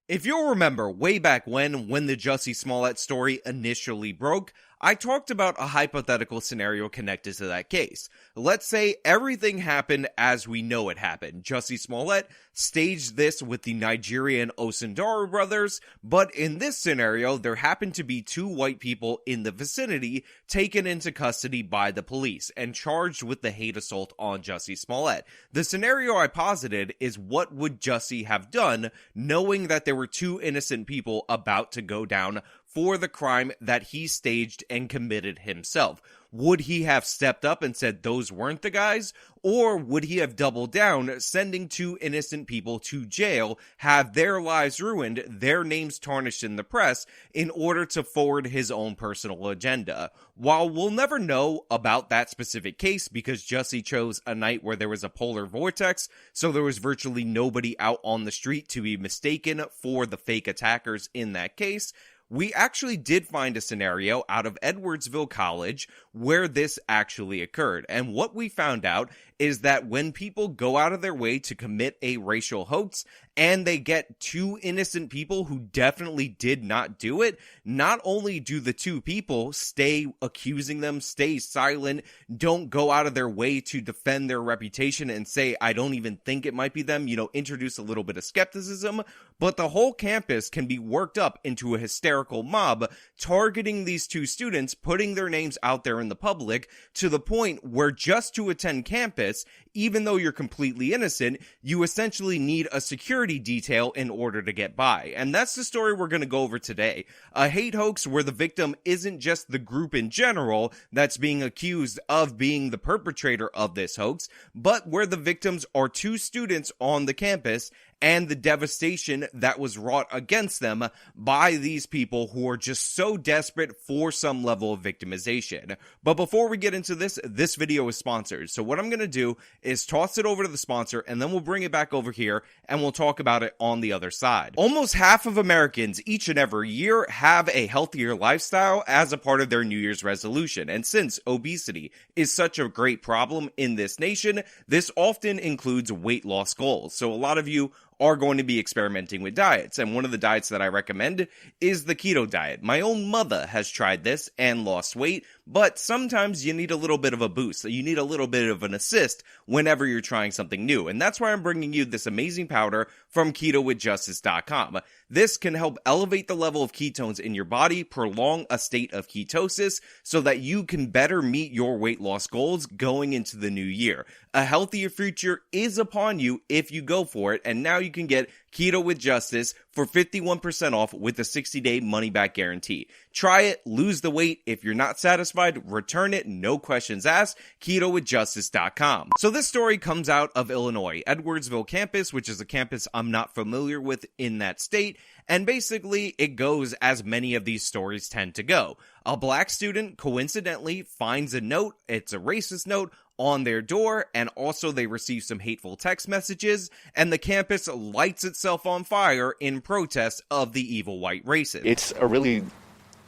If you'll remember, way back when the Jussie Smollett story initially broke, I talked about a hypothetical scenario connected to that case. Let's say everything happened as we know it happened. Jussie Smollett staged this with the Nigerian Osundaru brothers, but in this scenario, there happened to be two white people in the vicinity taken into custody by the police and charged with the hate assault on Jussie Smollett. The scenario I posited is, what would Jussie have done knowing that there were two innocent people about to go down for the crime that he staged and committed himself? Would he have stepped up and said those weren't the guys? Or would he have doubled down, sending two innocent people to jail, have their lives ruined, their names tarnished in the press, in order to forward his own personal agenda? While we'll never know about that specific case because Jussie chose a night where there was a polar vortex, so there was virtually nobody out on the street to be mistaken for the fake attackers in that case, we actually did find a scenario out of Edwardsville College where this actually occurred. And what we found out is that when people go out of their way to commit a racial hoax and they get two innocent people who definitely did not do it, not only do the two people stay accusing them, stay silent, don't go out of their way to defend their reputation and say, I don't even think it might be them, introduce a little bit of skepticism, but the whole campus can be worked up into a hysterical mob targeting these two students, putting their names out there in the public to the point where just to attend campus, even though you're completely innocent, you essentially need a security detail in order to get by. And that's the story we're going to go over today. A hate hoax where the victim isn't just the group in general that's being accused of being the perpetrator of this hoax, but where the victims are two students on the campus and the devastation that was wrought against them by these people who are just so desperate for some level of victimization. But before we get into this video is sponsored. So what I'm going to do is toss it over to the sponsor, and then we'll bring it back over here and we'll talk about it on the other side. Almost half of Americans each and every year have a healthier lifestyle as a part of their New Year's resolution. And since obesity is such a great problem in this nation, this often includes weight loss goals. So a lot of you are going to be experimenting with diets, and one of the diets that I recommend is the keto diet. My own mother has tried this and lost weight, but sometimes you need a little bit of a boost. You need a little bit of an assist whenever you're trying something new, and that's why I'm bringing you this amazing powder from KetoWithJustice.com. This can help elevate the level of ketones in your body, prolong a state of ketosis, so that you can better meet your weight loss goals going into the new year. A healthier future is upon you if you go for it, and now you can get Keto with Justice for 51% off with a 60-day money-back guarantee. Try it, lose the weight. If you're not satisfied, return it, no questions asked. KetoWithJustice.com. So this story comes out of Illinois, Edwardsville campus, which is a campus I'm not familiar with in that state. And basically, it goes as many of these stories tend to go. A black student coincidentally finds a note, it's a racist note, on their door, and also they receive some hateful text messages, and the campus lights itself on fire in protest of the evil white racist. It's a really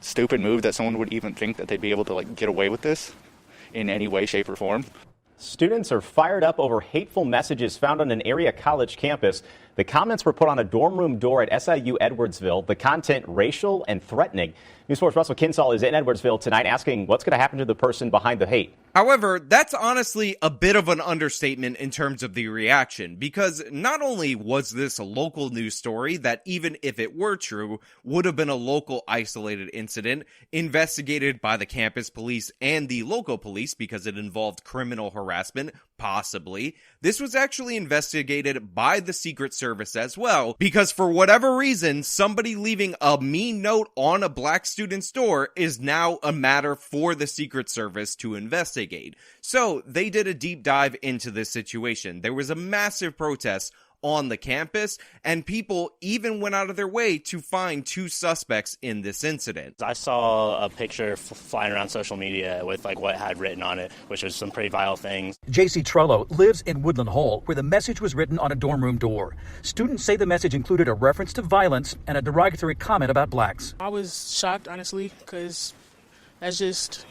stupid move that someone would even think that they'd be able to get away with this in any way, shape, or form. Students are fired up over hateful messages found on an area college campus. The comments were put on a dorm room door at SIU Edwardsville. The content racial and threatening. News 4's Russell Kinsall is in Edwardsville tonight asking what's going to happen to the person behind the hate. However, that's honestly a bit of an understatement in terms of the reaction, because not only was this a local news story that, even if it were true, would have been a local isolated incident investigated by the campus police and the local police because it involved criminal harassment, possibly. This was actually investigated by the Secret Service as well, because for whatever reason, somebody leaving a mean note on a black student's door is now a matter for the Secret Service to investigate. So they did a deep dive into this situation. There was a massive protest on the campus, and people even went out of their way to find two suspects in this incident. I saw a picture flying around social media with what had written on it, which was some pretty vile things. JC Trello lives in Woodland Hall, where the message was written on a dorm room door. Students say the message included a reference to violence and a derogatory comment about blacks. I was shocked, honestly, because that's just,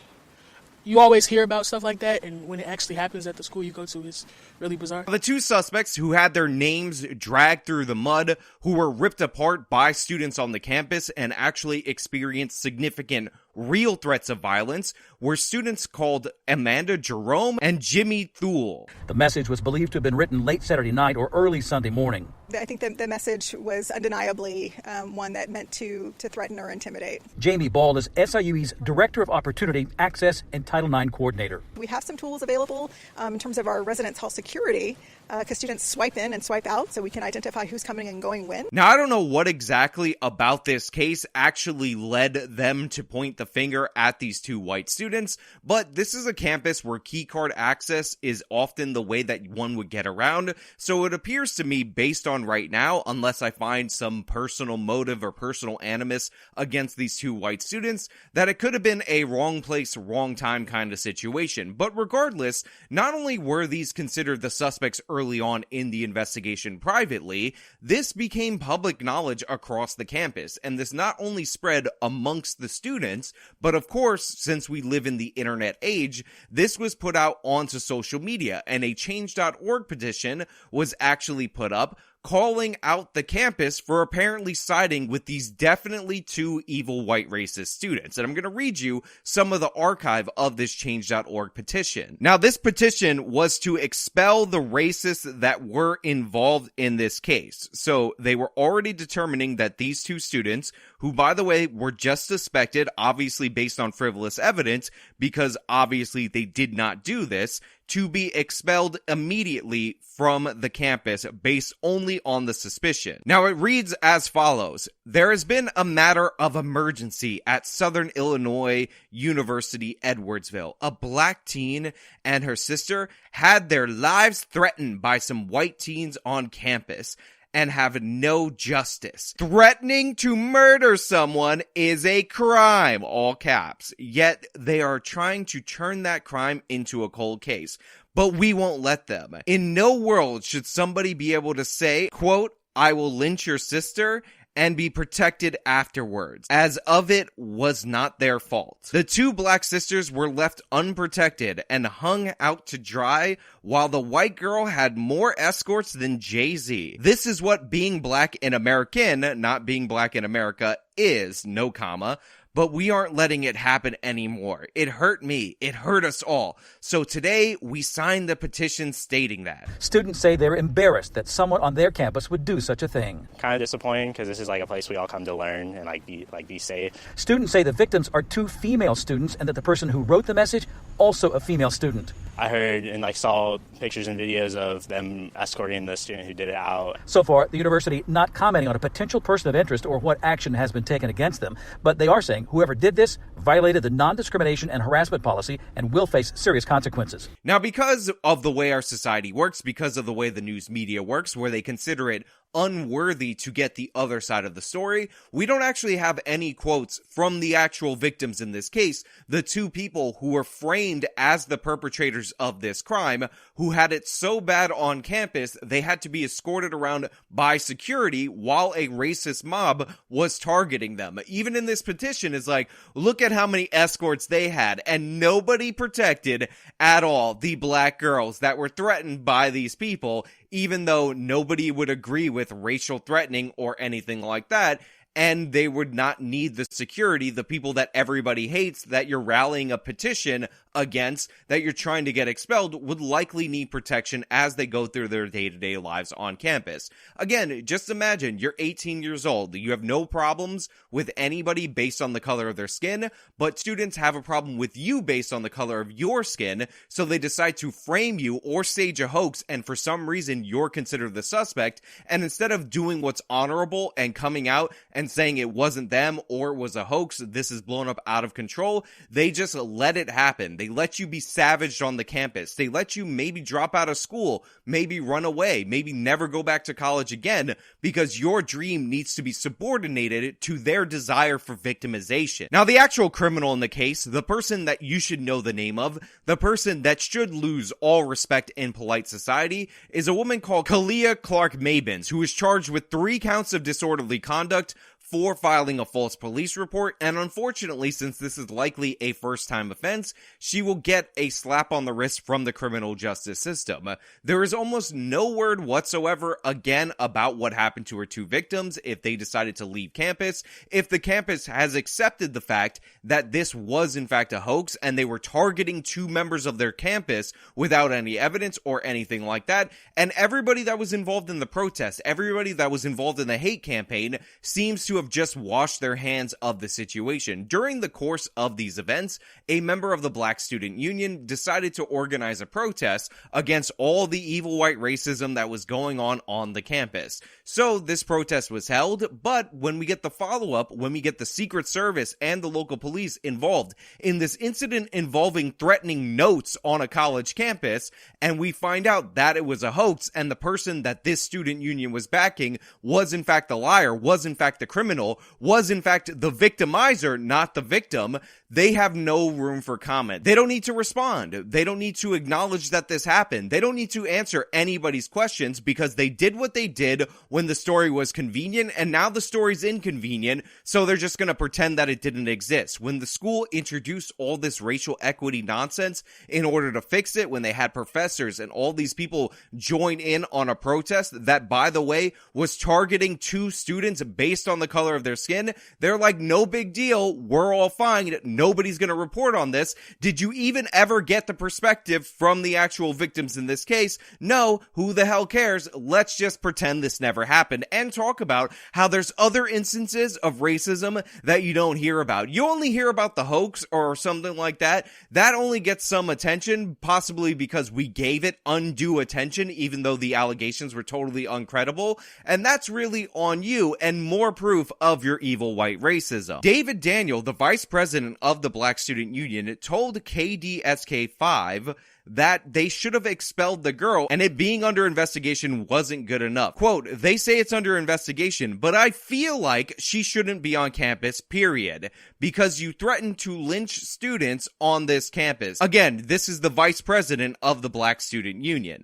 you always hear about stuff like that, and when it actually happens at the school you go to, it's really bizarre. The two suspects who had their names dragged through the mud, who were ripped apart by students on the campus and actually experienced significant real threats of violence, were students called Amanda Jerome and Jimmy Thule. The message was believed to have been written late Saturday night or early Sunday morning. I think the message was undeniably one that meant to threaten or intimidate. Jamie Ball is SIUE's Director of Opportunity, Access, and Title IX Coordinator. We have some tools available in terms of our residence hall security, because students swipe in and swipe out, so we can identify who's coming and going when. Now, I don't know what exactly about this case actually led them to point the finger at these two white students, but this is a campus where keycard access is often the way that one would get around, so it appears to me, based on right now, unless I find some personal motive or personal animus against these two white students, that it could have been a wrong place, wrong time kind of situation. But regardless, not only were these considered the suspects early on in the investigation privately, this became public knowledge across the campus, and this not only spread amongst the students, but of course, since we live in the internet age, this was put out onto social media, and a change.org petition was actually put up calling out the campus for apparently siding with these definitely two evil white racist students. And I'm going to read you some of the archive of this change.org petition. Now, this petition was to expel the racists that were involved in this case. So they were already determining that these two students, who, by the way, were just suspected, obviously based on frivolous evidence, because obviously they did not do this, to be expelled immediately from the campus based only on the suspicion. Now, it reads as follows. There has been a matter of emergency at Southern Illinois University, Edwardsville. A black teen and her sister had their lives threatened by some white teens on campus and have no justice. Threatening to murder someone is a crime, all caps. Yet they are trying to turn that crime into a cold case. But we won't let them. In no world should somebody be able to say, quote, I will lynch your sister and be protected afterwards, as of it was not their fault. The two black sisters were left unprotected and hung out to dry, while the white girl had more escorts than Jay-Z. This is what being black and American, not being black in America, is, no comma. But we aren't letting it happen anymore. It hurt me. It hurt us all. So today, we signed the petition stating that. Students say they're embarrassed that someone on their campus would do such a thing. Kind of disappointing because this is like a place we all come to learn and be safe. Students say the victims are two female students and that the person who wrote the message, also a female student. I heard and saw pictures and videos of them escorting the student who did it out. So far, the university not commenting on a potential person of interest or what action has been taken against them, but they are saying whoever did this violated the non-discrimination and harassment policy and will face serious consequences. Now, because of the way our society works, because of the way the news media works, where they consider it unworthy to get the other side of the story, we don't actually have any quotes from the actual victims in this case, the two people who were framed as the perpetrators of this crime, who had it so bad on campus they had to be escorted around by security while a racist mob was targeting them. Even in this petition is like, look at how many escorts they had, and nobody protected at all the black girls that were threatened by these people, even though nobody would agree with racial threatening or anything like that. And they would not need the security, the people that everybody hates, that you're rallying a petition against, that you're trying to get expelled, would likely need protection as they go through their day-to-day lives on campus. Again, just imagine you're 18 years old. You have no problems with anybody based on the color of their skin, but students have a problem with you based on the color of your skin, so they decide to frame you or stage a hoax, and for some reason you're considered the suspect, and instead of doing what's honorable and coming out and saying it wasn't them or it was a hoax, this is blown up out of control, they just let it happen. They let you be savaged on the campus. They let you maybe drop out of school, maybe run away, maybe never go back to college again, because your dream needs to be subordinated to their desire for victimization. Now, the actual criminal in the case, the person that you should know the name of, the person that should lose all respect in polite society, is a woman called Kalia Clark Mabins, who is charged with 3 counts of disorderly conduct, for filing a false police report, and unfortunately, since this is likely a first-time offense, she will get a slap on the wrist from the criminal justice system. There is almost no word whatsoever, again, about what happened to her two victims, if they decided to leave campus, if the campus has accepted the fact that this was in fact a hoax, and they were targeting two members of their campus without any evidence or anything like that, and everybody that was involved in the protest, everybody that was involved in the hate campaign, seems to have just washed their hands of the situation. During the course of these events, a member of the Black Student Union decided to organize a protest against all the evil white racism that was going on the campus. So this protest was held, but when we get the follow-up, when we get the Secret Service and the local police involved in this incident involving threatening notes on a college campus, and we find out that it was a hoax and the person that this student union was backing was in fact the liar, was in fact the criminal, was in fact the victimizer, not the victim, they have no room for comment. They don't need to respond. They don't need to acknowledge that this happened. They don't need to answer anybody's questions because they did what they did when the story was convenient, and now the story's inconvenient, so they're just going to pretend that it didn't exist. When the school introduced all this racial equity nonsense in order to fix it, when they had professors and all these people join in on a protest that, by the way, was targeting two students based on the color of their skin, they're like, no big deal, we're all fine, nobody's going to report on this. Did you even ever get the perspective from the actual victims in this case? No, who the hell cares? Let's just pretend this never happened and talk about how there's other instances of racism that you don't hear about. You only hear about the hoax or something like that. That only gets some attention, possibly because we gave it undue attention, even though the allegations were totally uncredible. And that's really on you and more proof of your evil white racism. David Daniel, the vice president of the Black Student Union, told KDSK5 that they should have expelled the girl and it being under investigation wasn't good enough. Quote, they say it's under investigation, but I feel like she shouldn't be on campus, period, because you threatened to lynch students on this campus. Again, this is the vice president of the Black Student Union.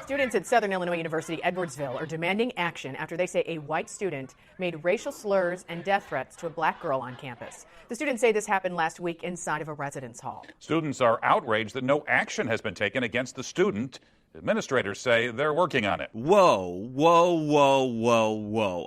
Students at Southern Illinois University Edwardsville are demanding action after they say a white student made racial slurs and death threats to a black girl on campus. The students say this happened last week inside of a residence hall. Students are outraged that no action has been taken against the student. Administrators say they're working on it. Whoa.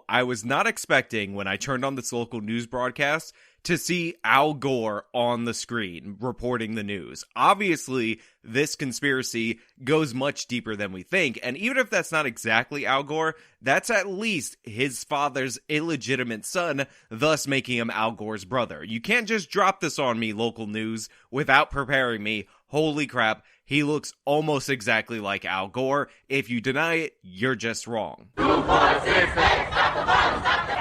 I was not expecting, when I turned on this local news broadcast, to see Al Gore on the screen reporting the news. Obviously, this conspiracy goes much deeper than we think, and even if that's not exactly Al Gore, that's at least his father's illegitimate son, thus making him Al Gore's brother. You can't just drop this on me, local news, without preparing me. Holy crap, he looks almost exactly like Al Gore. If you deny it, you're just wrong.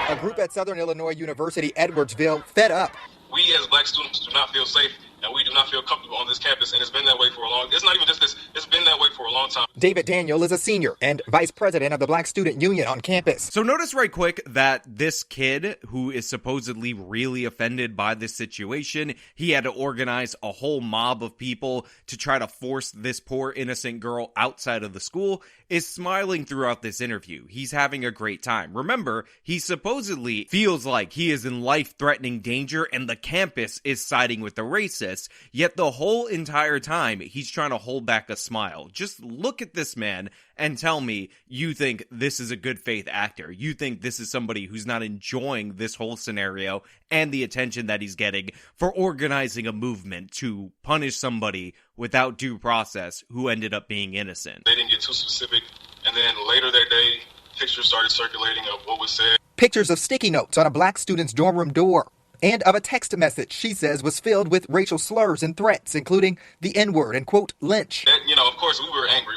A group at Southern Illinois University Edwardsville fed up. We as black students do not feel safe and we do not feel comfortable on this campus, and it's been that way for a long, it's not even just this, it's been that way for a long time. David Daniel is a senior and vice president of the Black Student Union on campus. So notice right quick that this kid, who is supposedly really offended by this situation, he had to organize a whole mob of people to try to force this poor innocent girl outside of the school, is smiling throughout this interview. He's having a great time. Remember, he supposedly feels like he is in life-threatening danger and the campus is siding with the racists, yet the whole entire time he's trying to hold back a smile. Just look at this man and tell me you think this is a good faith actor. You think this is somebody who's not enjoying this whole scenario and the attention that he's getting for organizing a movement to punish somebody without due process who ended up being innocent. They didn't get too specific, and then later that day, pictures started circulating of what was said. Pictures of sticky notes on a black student's dorm room door, and of a text message she says was filled with racial slurs and threats, including the N-word and, quote, lynch. And, of course, we were angry.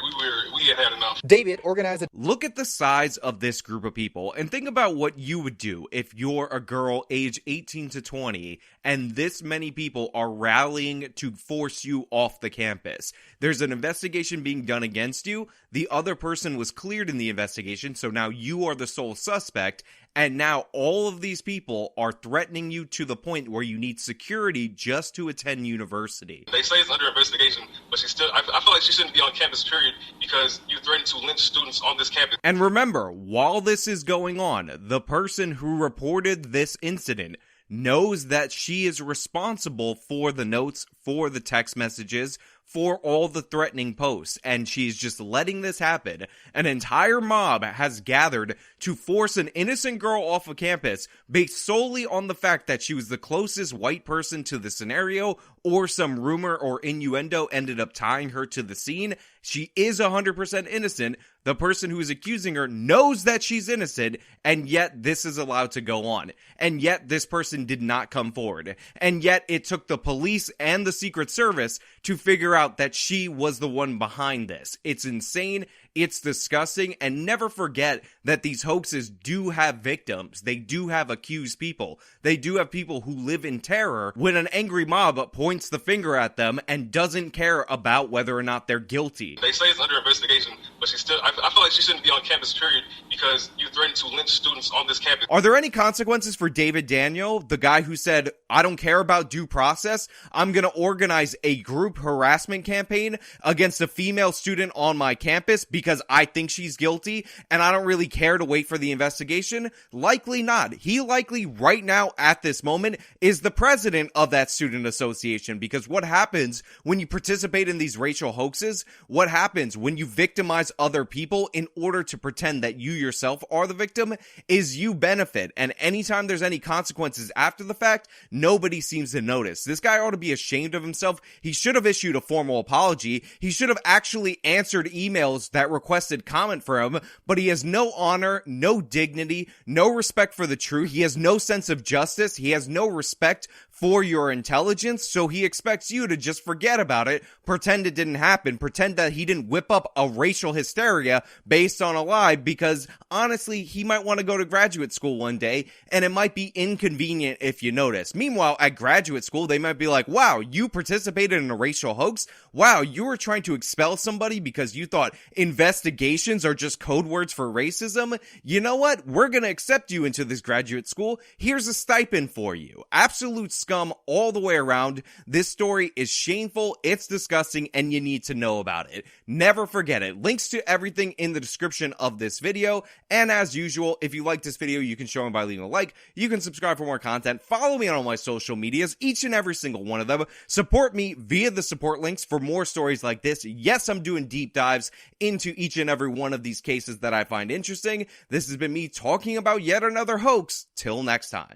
We had enough. David organized a... Look at the size of this group of people and think about what you would do if you're a girl age 18 to 20 and this many people are rallying to force you off the campus. There's an investigation being done against you. The other person was cleared in the investigation, so now you are the sole suspect. And now all of these people are threatening you to the point where you need security just to attend university. They say it's under investigation, but I feel like she shouldn't be on campus, period, because you threatened to lynch students on this campus. And remember, while this is going on, the person who reported this incident knows that she is responsible for the notes, for the text messages, for all the threatening posts, and she's just letting this happen. An entire mob has gathered to force an innocent girl off of campus based solely on the fact that she was the closest white person to the scenario, or some rumor or innuendo ended up tying her to the scene. She is 100% innocent. The person who is accusing her knows that she's innocent, and yet this is allowed to go on. And yet this person did not come forward. And yet it took the police and the Secret Service to figure out that she was the one behind this. It's insane. It's disgusting, and never forget that these hoaxes do have victims. They do have accused people. They do have people who live in terror when an angry mob points the finger at them and doesn't care about whether or not they're guilty. They say it's under investigation, but I feel like she shouldn't be on campus, period, because you threatened to lynch students on this campus. Are there any consequences for David Daniel, the guy who said, I don't care about due process, I'm gonna organize a group harassment campaign against a female student on my campus because I think she's guilty and I don't really care to wait for the investigation? Likely not. He likely right now at this moment is the president of that student association, because what happens when you participate in these racial hoaxes, what happens when you victimize other people in order to pretend that you yourself are the victim, is you benefit. And anytime there's any consequences after the fact, nobody seems to notice. This guy ought to be ashamed of himself. He should have issued a formal apology. He should have actually answered emails that requested comment for him, but he has no honor, no dignity, no respect for the truth. He has no sense of justice. He has no respect for your intelligence, so he expects you to just forget about it, pretend it didn't happen, pretend that he didn't whip up a racial hysteria based on a lie, because honestly, he might want to go to graduate school one day, and it might be inconvenient if you notice. Meanwhile, at graduate school, they might be like, wow, you participated in a racial hoax? Wow, you were trying to expel somebody because you thought investigations are just code words for racism? You know what? We're gonna accept you into this graduate school. Here's a stipend for you. Absolute scum all the way around. This story is shameful, it's disgusting, and you need to know about it. Never forget it. Links to everything in the description of this video, and as usual, if you like this video, you can show me by leaving a like, you can subscribe for more content, follow me on all my social medias, each and every single one of them, support me via the support links for more stories like this. Yes, I'm doing deep dives into each and every one of these cases that I find interesting. This has been me talking about yet another hoax. Till next time.